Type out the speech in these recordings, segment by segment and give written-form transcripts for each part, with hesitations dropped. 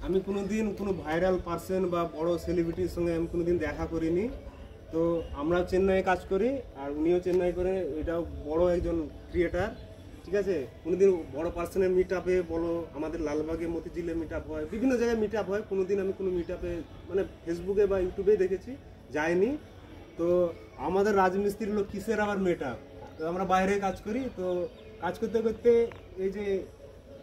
আমি কোনোদিন কোনো ভাইরাল পার্সন বা বড় সেলিব্রিটির সঙ্গে আমি কোনোদিন দেখা করিনি। তো আমরা চেন্নাইয়ে কাজ করি আর উনিও চেন্নাই করে, এটাও বড় একজন ক্রিয়েটার, ঠিক আছে। কোনোদিন বড় পার্সনের মিট আপে বলো, আমাদের লালবাগে মতিঝিলে মিট আপ হয়, বিভিন্ন জায়গায় মিট আপ হয়, কোনোদিন আমি কোনো মিট আপে মানে ফেসবুকে বা ইউটিউবে দেখেছি, যাইনি। তো আমাদের রাজমিস্ত্রির লোক কিসের আবার মিট আপ, তো আমরা বাইরে কাজ করি। তো কাজ করতে করতে এই যে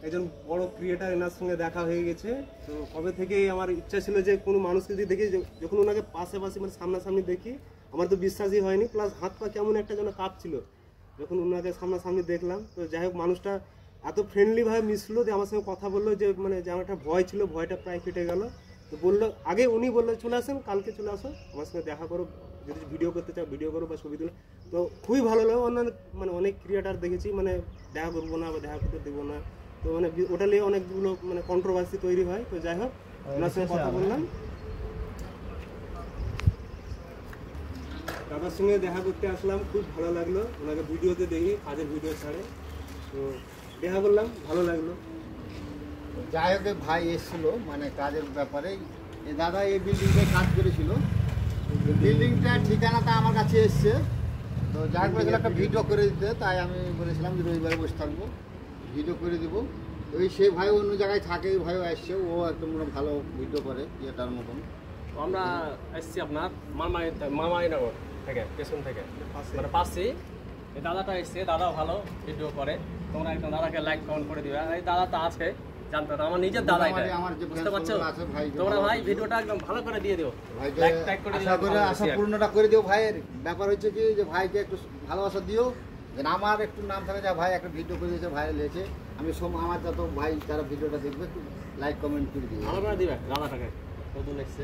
একজন বড় ক্রিয়েটার, এনার সঙ্গে দেখা হয়ে গেছে। তো কবে থেকেই আমার ইচ্ছা ছিল যে কোনো মানুষকে যদি দেখি, যখন ওনাকে পাশে মানে সামনাসামনি দেখি, আমার তো বিশ্বাসই হয়নি, প্লাস হাত পা কেমন একটা যেন কাঁপছিল যখন ওনাকে সামনাসামনি দেখলাম। তো যাই হোক, মানুষটা এত ফ্রেন্ডলিভাবে মিশলো যে আমার সঙ্গে কথা বললো, যে মানে যে আমার একটা ভয় ছিল, ভয়টা প্রায় কেটে গেল। তো বললো, আগে উনি বললো চলে আসেন, কালকে চলে আসো, আমার সঙ্গে দেখা করো, যদি ভিডিও করতে চাও ভিডিও করো বা ছবি তুলো। তো খুবই ভালো লাগে। অন্যান্য মানে অনেক ক্রিয়েটার দেখেছি, মানে দেখা করবো না বা দেখা করতে দেবো না, তো মানে ওটা নিয়ে অনেকগুলো মানে কন্ট্রোভার্সি তৈরি হয়। তো যাই হোক, ওনার সঙ্গে কথা বললাম, দাদার সঙ্গে দেখা করতে আসলাম, খুব ভালো লাগলো। ওনাকে ভিডিওতে দেখি, কাজের ভিডিও ছাড়ে, তো দেখা করলাম, ভালো লাগলো। যাই হোক, ভাই এসেছিলো মানে কাজের ব্যাপারে। এই দাদা এই বিল্ডিংটায় কাজ করেছিল, বিল্ডিংটার ঠিকানাটা আমার কাছে এসছে। তো যাই বলেছিল একটা ভিডিও করে দিতে, তাই আমি বলেছিলাম যে রবিবারে বসে থাকবো, ভিডিও করে দেবো। ওই সেই ভাই অন্য জায়গায় থাকে, ওই ভাইও আসছে, ও একদম ভালো ভিডিও করে ইয়েটার মতন। আমরা এসছি আপনার মামাইনগর থেকে, পেছন থেকে মানে পাশেই। এই দাদাটা এসছে, দাদাও ভালো ভিডিও করে, তোমরা একদম দাদাকে লাইক কমেন্ট করে দিবে। এই দাদা তো আছে, জানতো না, আমার নিজের দাদা, বুঝতে পারছো তোমরা। ভাই ভিডিওটা একদম ভালো করে দিয়ে দিও, লাইক টাইক করে দিও, আশা পূর্ণটা করে দিও। ভাইয়ের ব্যাপার হচ্ছে কি, যে ভাইকে একটু ভালোবাসা দিও, যেন আমার একটু নাম থাকে, যা ভাই একটা ভিডিও করে দিয়েছে, ভাইরাল হয়েছে। আমি আমার যত ভাই যারা ভিডিওটা দেখবে একটু লাইক কমেন্ট করে দিও, ভালো করে দিবে দাদাটাকে, নতুন এসছে।